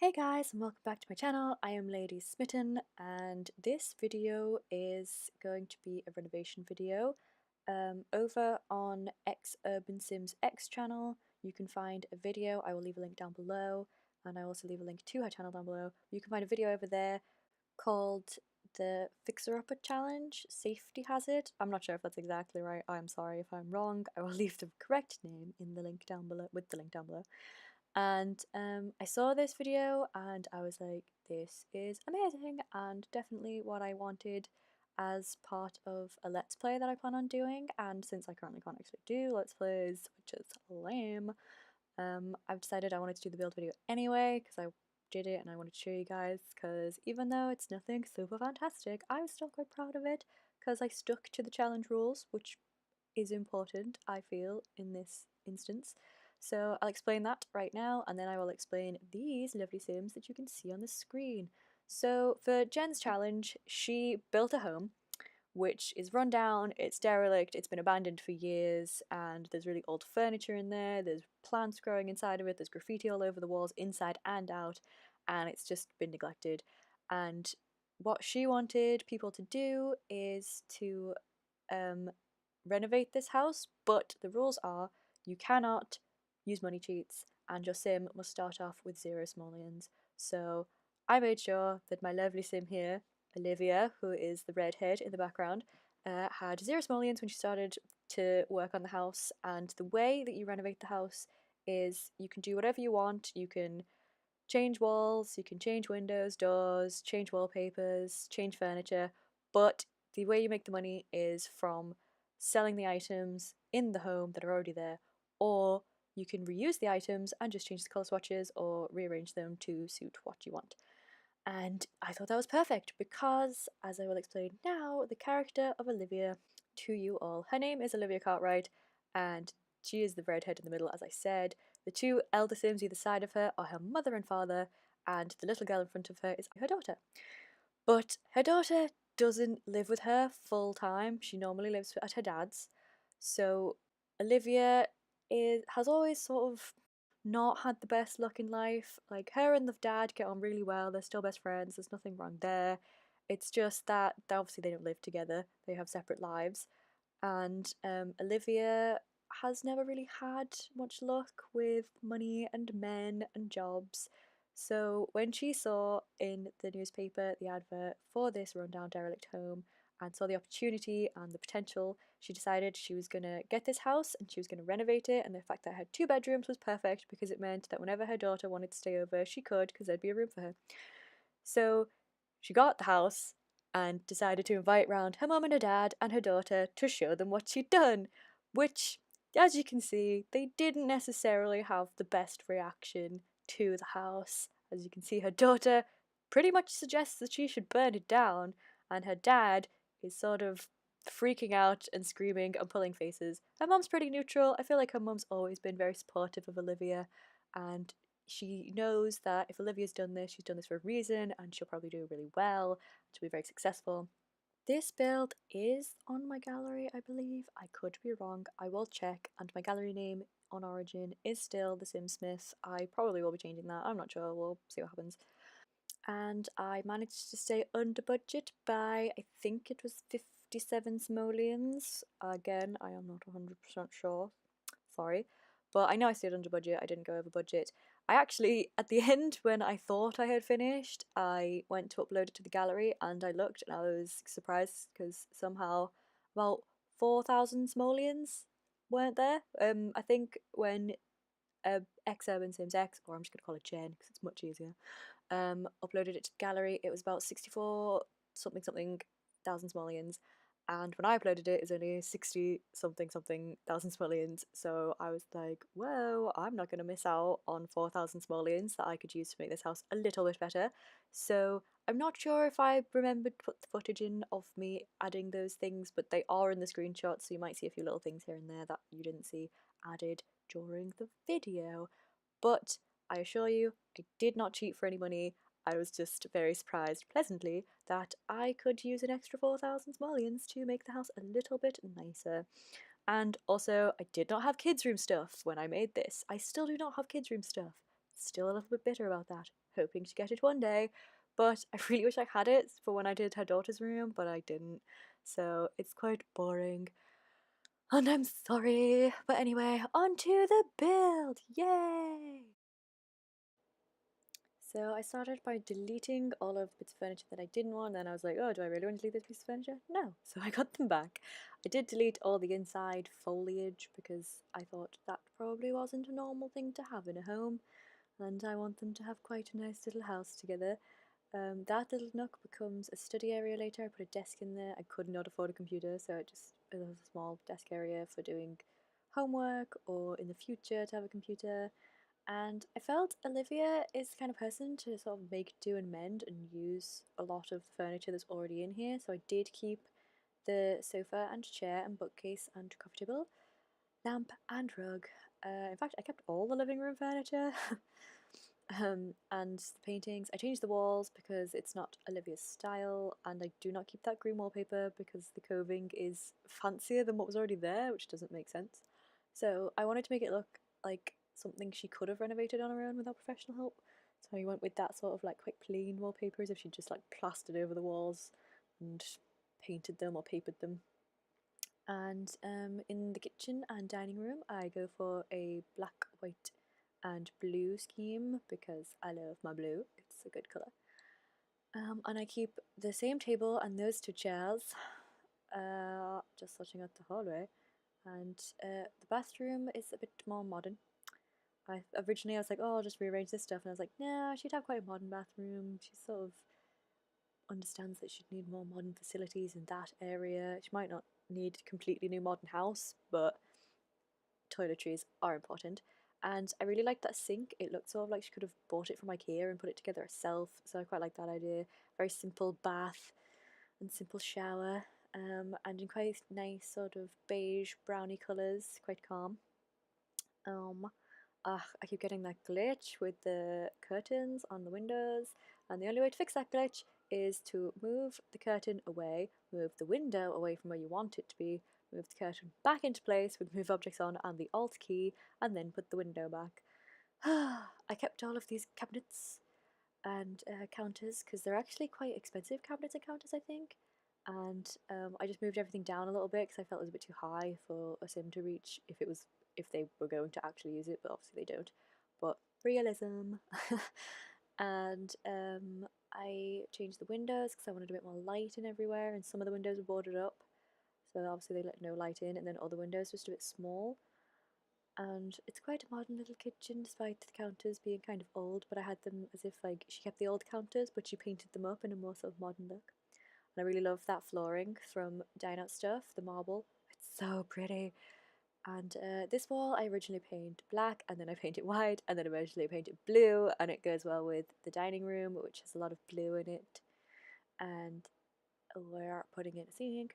Hey guys, and welcome back to my channel. I am LadySmitan, and this video is going to be a renovation video. Over on XUrbanSimsX Channel, you can find a video. I will leave a link down below, and I will also leave a link to her channel down below. You can find a video over there called the Fixer-Upper Challenge Safety Hazard. I'm not sure if that's exactly right. I'm sorry if I'm wrong. I will leave the correct name in the link down below, with the link down below. And I saw this video and I was like, this is amazing and definitely what I wanted as part of a Let's Play that I plan on doing. And since I currently can't actually do Let's Plays, which is lame, I've decided I wanted to do the build video anyway because I did it and I wanted to show you guys, because even though it's nothing super fantastic, I was still quite proud of it because I stuck to the challenge rules, which is important, I feel, in this instance. So I'll explain that right now, and then I will explain these lovely Sims that you can see on the screen. So for Jen's challenge, she built a home which is run down, it's derelict, it's been abandoned for years, and there's really old furniture in there, there's plants growing inside of it, there's graffiti all over the walls, inside and out, and it's just been neglected. And what she wanted people to do is to renovate this house, but the rules are you cannot use money cheats and your sim must start off with 0 simoleons. So I made sure that my lovely sim here, Olivia, who is the redhead in the background, had 0 simoleons when she started to work on the house. And the way that you renovate the house is you can do whatever you want. You can change walls, you can change windows, doors, change wallpapers, change furniture, but the way you make the money is from selling the items in the home that are already there, or you can reuse the items and just change the colour swatches or rearrange them to suit what you want. And I thought that was perfect because, as I will explain now, the character of Olivia to you all. Her name is Olivia Cartwright, and she is the redhead in the middle, as I said. The two elder Sims either side of her are her mother and father, and the little girl in front of her is her daughter. But her daughter doesn't live with her full time. She normally lives at her dad's. So Olivia has always sort of not had the best luck in life. Like, her and the dad get on really well, they're still best friends, there's nothing wrong there. It's just that obviously they don't live together, they have separate lives. And Olivia has never really had much luck with money and men and jobs. So when she saw in the newspaper the advert for this rundown derelict home and saw the opportunity and the potential, she decided she was going to get this house and she was going to renovate it. And the fact that it had 2 bedrooms was perfect because it meant that whenever her daughter wanted to stay over, she could, because there'd be a room for her. So she got the house and decided to invite round her mum and her dad and her daughter to show them what she'd done, which, as you can see, they didn't necessarily have the best reaction to the house. As you can see, her daughter pretty much suggests that she should burn it down, and her dad is sort of freaking out and screaming and pulling faces. Her mum's pretty neutral. I feel like her mum's always been very supportive of Olivia, and she knows that if Olivia's done this, she's done this for a reason, and she'll probably do really well. She'll be very successful. This build is on my gallery, I believe. I could be wrong. I will check. And my gallery name on Origin is still TheSimsSmith. I probably will be changing that. I'm not sure. We'll see what happens. And I managed to stay under budget by, I think it was 57 simoleons. Again, I am not 100% sure. Sorry. But I know I stayed under budget. I didn't go over budget. I actually, at the end, when I thought I had finished, I went to upload it to the gallery and I looked and I was surprised because somehow about 4,000 simoleons weren't there. I think when XUrbanSimsX, or I'm just going to call it Jen because it's much easier, uploaded it to the gallery, it was about 64 something something thousand simoleons, and when I uploaded it, it's only 60 something something thousand simoleons. So I was like, whoa, I'm not going to miss out on 4,000 simoleons that I could use to make this house a little bit better. So I'm not sure if I remembered to put the footage in of me adding those things, but they are in the screenshot, so you might see a few little things here and there that you didn't see added during the video. But I assure you, I did not cheat for any money. I was just very surprised, pleasantly, that I could use an extra 4,000 simoleons to make the house a little bit nicer. And also, I did not have kids' room stuff when I made this. I still do not have kids' room stuff. Still a little bit bitter about that, hoping to get it one day. But I really wish I had it for when I did her daughter's room, but I didn't. So it's quite boring. And I'm sorry. But anyway, on to the build! Yay! So I started by deleting all of the bits of furniture that I didn't want, and I was like, oh, do I really want to delete this piece of furniture? No. So I got them back. I did delete all the inside foliage because I thought that probably wasn't a normal thing to have in a home, and I want them to have quite a nice little house together. That little nook becomes a study area later. I put a desk in there. I could not afford a computer, so it was a small desk area for doing homework or in the future to have a computer. And I felt Olivia is the kind of person to sort of make do and mend and use a lot of the furniture that's already in here. So I did keep the sofa and chair and bookcase and coffee table, lamp and rug. In fact, I kept all the living room furniture. And the paintings. I changed the walls because it's not Olivia's style, and I do not keep that green wallpaper because the coving is fancier than what was already there, which doesn't make sense. So I wanted to make it look like something she could have renovated on her own without professional help. So I went with that sort of like quite plain wallpaper, as if she just like plastered over the walls and painted them or papered them. And in the kitchen and dining room, I go for a black, white, and blue scheme because I love my blue. It's a good colour. And I keep the same table and those two chairs, just searching out the hallway. And the bathroom is a bit more modern. Originally I was like, oh, I'll just rearrange this stuff, and I was like, nah, she'd have quite a modern bathroom. She sort of understands that she'd need more modern facilities in that area. She might not need a completely new modern house, but toiletries are important. And I really liked that sink. It looked sort of like she could have bought it from IKEA and put it together herself, so I quite like that idea. Very simple bath and simple shower, and in quite nice sort of beige browny colours, quite calm. I keep getting that glitch with the curtains on the windows, and the only way to fix that glitch is to move the curtain away, move the window away from where you want it to be, move the curtain back into place with move objects on and the alt key, and then put the window back. I kept all of these cabinets and counters because they're actually quite expensive cabinets and counters, I think. And I just moved everything down a little bit because I felt it was a bit too high for a sim to reach if they were going to actually use it, but obviously they don't. But realism. And I changed the windows because I wanted a bit more light in everywhere, and some of the windows were boarded up, so obviously they let no light in, and then other windows just a bit small. And it's quite a modern little kitchen despite the counters being kind of old, but I had them as if like she kept the old counters but she painted them up in a more sort of modern look. And I really love that flooring from Dine Out Stuff, the marble. It's so pretty. And this wall I originally painted black, and then I painted white, and then eventually I painted blue, and it goes well with the dining room, which has a lot of blue in it. And we're putting in a sink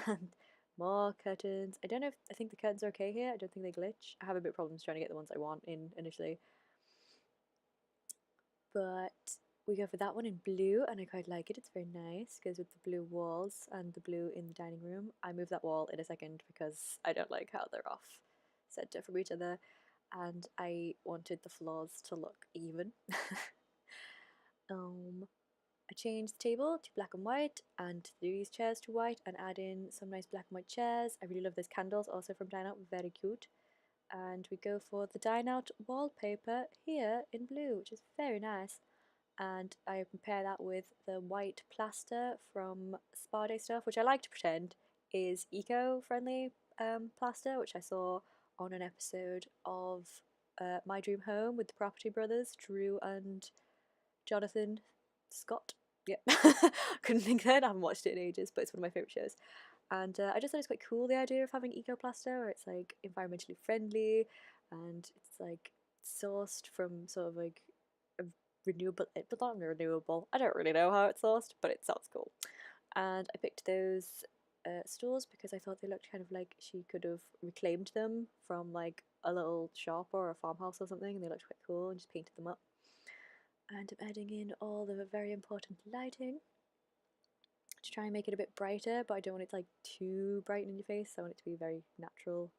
and more curtains. I think the curtains are okay here. I don't think they glitch. I have a bit of problems trying to get the ones I want in initially. But we go for that one in blue, and I quite like it. It's very nice. Goes with the blue walls and the blue in the dining room. I move that wall in a second because I don't like how they're off center from each other, and I wanted the floors to look even. I changed the table to black and white and these chairs to white and add in some nice black and white chairs. I really love those candles, also from Dine Out, very cute. And we go for the Dine Out wallpaper here in blue, which is very nice. And I compare that with the white plaster from Spa Day Stuff, which I like to pretend is eco-friendly plaster, which I saw on an episode of My Dream Home with the Property Brothers, Drew and Jonathan Scott. Yeah, couldn't think then. I haven't watched it in ages, but it's one of my favourite shows. And I just thought it's quite cool, the idea of having eco plaster, where it's like environmentally friendly and it's like sourced from sort of like a renewable, but not renewable. I don't really know how it's sourced, but it sounds cool. And I picked those stools because I thought they looked kind of like she could have reclaimed them from like a little shop or a farmhouse or something, and they looked quite cool, and just painted them up. And I'm adding in all the very important lighting to try and make it a bit brighter, but I don't want it like too bright in your face. I want it to be very natural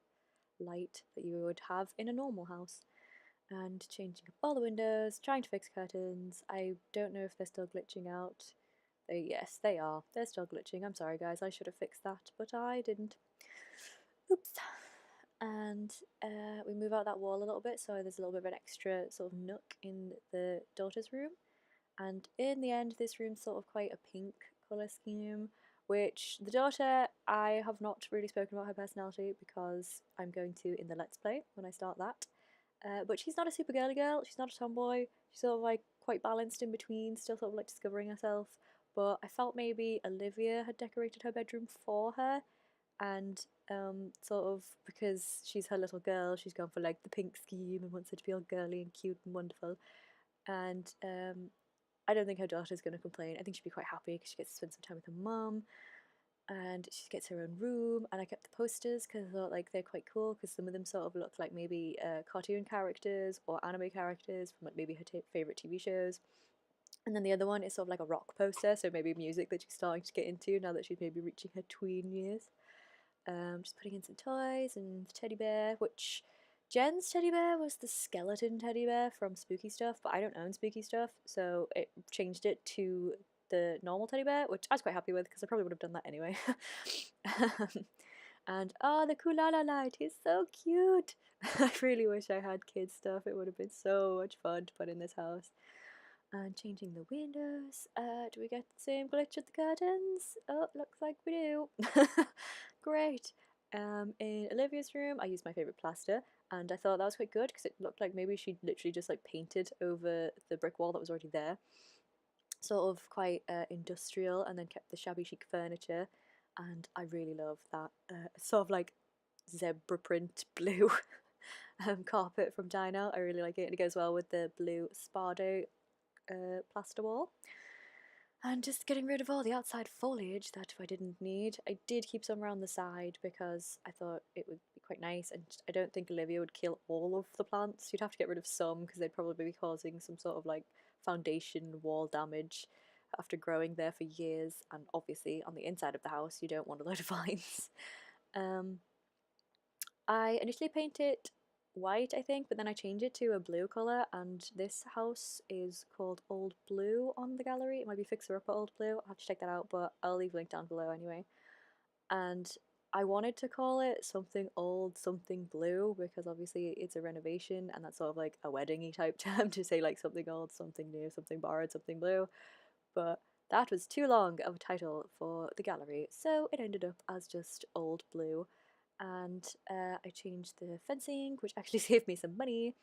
light that you would have in a normal house. and changing up all the windows, trying to fix curtains. I don't know if they're still glitching out. Yes, they are. They're still glitching. I'm sorry, guys. I should have fixed that, but I didn't. Oops. And we move out that wall a little bit, so there's a little bit of an extra sort of nook in the daughter's room. And in the end, this room's sort of quite a pink colour scheme, which the daughter, I have not really spoken about her personality because I'm going to in the Let's Play when I start that. But she's not a super girly girl, she's not a tomboy, she's sort of like quite balanced in between, still sort of like discovering herself. But I felt maybe Olivia had decorated her bedroom for her, and sort of because she's her little girl, she's gone for like the pink scheme and wants her to be all girly and cute and wonderful. And I don't think her daughter's going to complain. I think she'd be quite happy because she gets to spend some time with her mum, and she gets her own room. And I kept the posters because I thought like they're quite cool because some of them sort of look like maybe cartoon characters or anime characters from like maybe her favourite TV shows. And then the other one is sort of like a rock poster, so maybe music that she's starting to get into now that she's maybe reaching her tween years. Just putting in some toys and teddy bear, which Jen's teddy bear was the skeleton teddy bear from Spooky Stuff, but I don't own Spooky Stuff, so it changed it to the normal teddy bear, which I was quite happy with because I probably would have done that anyway. And the Kulala light, he's so cute. I really wish I had kids stuff. It would have been so much fun to put in this house. And changing the windows. Do we get the same glitch with the curtains? Oh, looks like we do. Great. In Olivia's room, I used my favourite plaster, and I thought that was quite good because it looked like maybe she'd literally just like painted over the brick wall that was already there. Sort of quite industrial, and then kept the shabby chic furniture. And I really love that sort of like zebra print blue carpet from Dino. I really like it, and it goes well with the blue Spardo plaster wall. And just getting rid of all the outside foliage that I didn't need. I did keep some around the side because I thought it would be quite nice, and I don't think Olivia would kill all of the plants. You'd have to get rid of some because they'd probably be causing some sort of like foundation wall damage after growing there for years, and obviously on the inside of the house you don't want a load of vines. I initially painted white, I think, but then I changed it to a blue colour, and this house is called Old Blue on the gallery. It might be Fixer Up at Old Blue. I'll have to check that out, but I'll leave a link down below anyway. And I wanted to call it something old, something blue, because obviously it's a renovation, and that's sort of like a wedding-y type term to say like something old, something new, something borrowed, something blue. But that was too long of a title for the gallery, so it ended up as just Old Blue. And I changed the fencing, which actually saved me some money.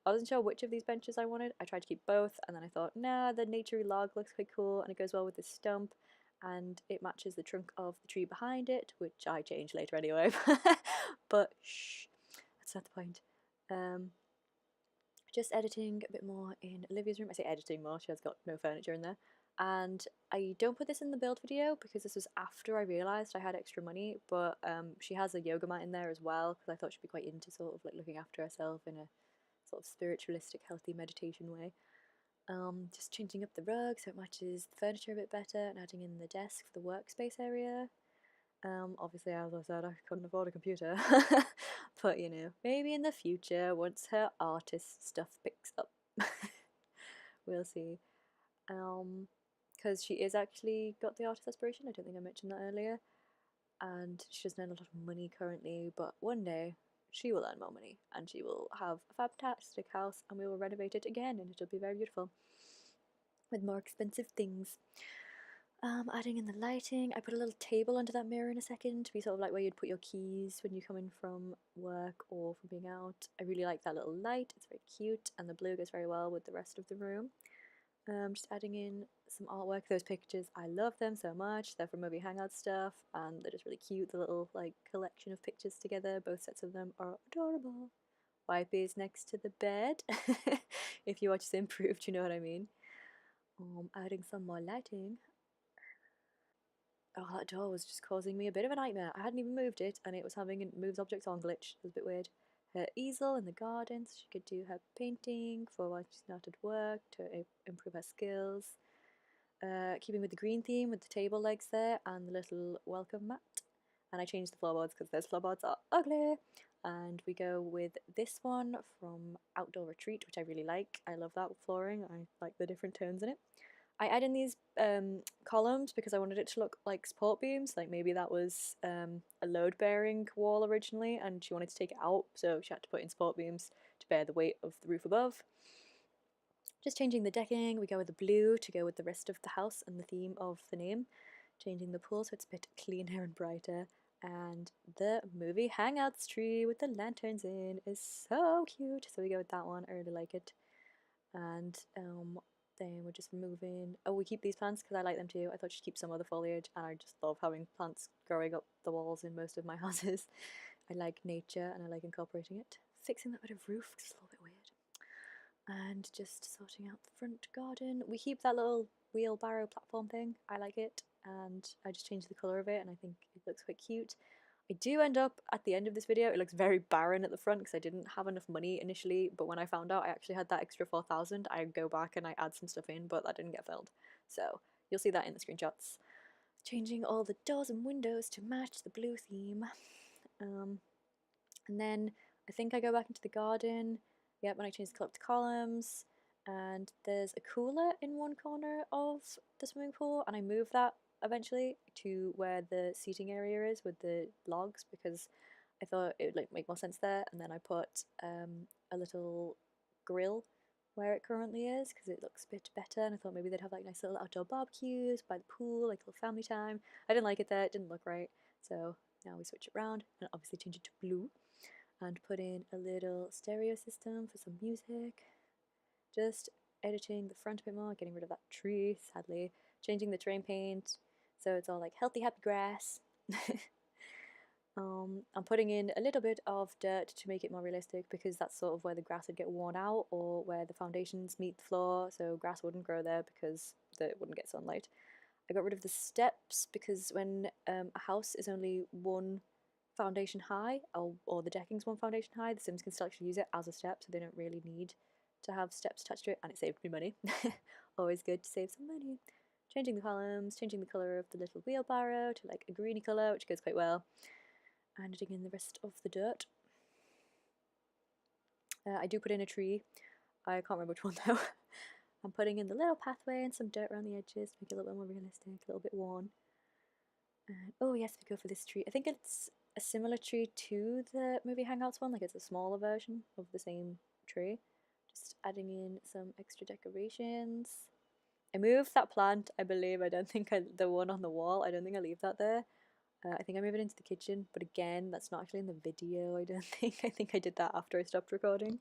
I wasn't sure which of these benches I wanted. I tried to keep both, and then I thought, nah, the naturey log looks quite cool, and it goes well with the stump, and it matches the trunk of the tree behind it, which I changed later anyway. But shh, that's not the point. Just editing a bit more in Olivia's room. I say editing more, she has got no furniture in there. And I don't put this in the build video because this was after I realised I had extra money, but she has a yoga mat in there as well because I thought she'd be quite into sort of like looking after herself in a sort of spiritualistic, healthy meditation way. Just changing up the rug so it matches the furniture a bit better, and adding in the desk for the workspace area. Obviously, as I said, I couldn't afford a computer, but you know, maybe in the future, once her artist stuff picks up, we'll see. Because she is actually got the artist aspiration. I don't think I mentioned that earlier, and she doesn't earn a lot of money currently, but one day she will earn more money, and she will have a fantastic house, and we will renovate it again, and it'll be very beautiful with more expensive things. Adding in the lighting. I put a little table under that mirror in a second to be sort of like where you'd put your keys when you come in from work or from being out. I really like that little light, it's very cute, and the blue goes very well with the rest of the room. Just adding in some artwork. Those pictures, I love them so much. They're from Movie Hangout stuff, and they're just really cute. The little like collection of pictures together, both sets of them are adorable. Wipes next to the bed. If you watch Sim Improved, you know what I mean. Adding some more lighting. Oh, that door was just causing me a bit of a nightmare. I hadn't even moved it, and it was having a moves objects on glitch. It was a bit weird. Her easel in the garden, so she could do her painting for when she started work to improve her skills. Keeping with the green theme with the table legs there and the little welcome mat. And I changed the floorboards because those floorboards are ugly. and we go with this one from Outdoor Retreat, which I really like. I love that flooring. I like the different tones in it. I add in these columns because I wanted it to look like support beams, like maybe that was a load-bearing wall originally and she wanted to take it out, so she had to put in support beams to bear the weight of the roof above. Just changing the decking, we go with the blue to go with the rest of the house and the theme of the name. Changing the pool so it's a bit cleaner and brighter. And the movie Hangouts tree with the lanterns in is so cute, so we go with that one. I really like it. And then we're just removing, oh, we keep these plants because I like them too. I thought she'd keep some other foliage, and I just love having plants growing up the walls in most of my houses. I like nature and I like incorporating it. Fixing that bit of roof because it's a little bit weird. And just sorting out the front garden. We keep that little wheelbarrow platform thing. I like it, and I just changed the colour of it and I think it looks quite cute. I do end up, at the end of this video, it looks very barren at the front because I didn't have enough money initially, but when I found out I actually had that extra 4,000, I go back and I add some stuff in, but that didn't get filled. So you'll see that in the screenshots. Changing all the doors and windows to match the blue theme. And then I think I go back into the garden. Yep, when I change the colour to columns, and there's a cooler in one corner of the swimming pool, and I move that eventually to where the seating area is with the logs because I thought it would like make more sense there. And then I put a little grill where it currently is because it looks a bit better, and I thought maybe they'd have like nice little outdoor barbecues by the pool, like a little family time. I didn't like it there, it didn't look right, so now we switch it around and obviously change it to blue and put in a little stereo system for some music. Just editing the front a bit more, getting rid of that tree, sadly. Changing the terrain paint so it's all like healthy, happy grass. I'm putting in a little bit of dirt to make it more realistic because that's sort of where the grass would get worn out or where the foundations meet the floor, so grass wouldn't grow there because it wouldn't get sunlight. I got rid of the steps because when a house is only one foundation high, or the decking's one foundation high, the Sims can still actually use it as a step, so they don't really need to have steps attached to it, and it saved me money. Always good to save some money. Changing the columns, changing the colour of the little wheelbarrow to like a greeny colour, which goes quite well, and adding in the rest of the dirt. I do put in a tree. I can't remember which one though. I'm putting in the little pathway and some dirt around the edges to make it a little bit more realistic, a little bit worn. And oh yes, we go for this tree. I think it's a similar tree to the movie Hangouts one, like it's a smaller version of the same tree. Just adding in some extra decorations. I moved that plant, I believe. I don't think the one on the wall, I don't think I leave that there. I think I moved it into the kitchen, but again, that's not actually in the video, I don't think. I think I did that after I stopped recording.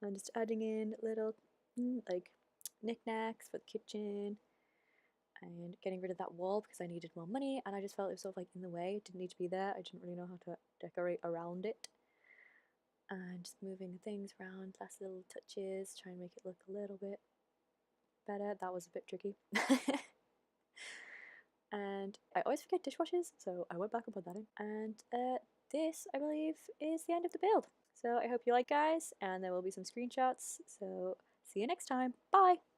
I'm just adding in little, like, knickknacks for the kitchen. And getting rid of that wall because I needed more money, and I just felt it was sort of like in the way. It didn't need to be there. I didn't really know how to decorate around it. And just moving things around, last little touches, try and make it look a little bit better. That was a bit tricky. And I always forget dishwashers, so I went back and put that in. And this, I believe, is the end of the build. So I hope you like, guys, and there will be some screenshots. So see you next time. Bye!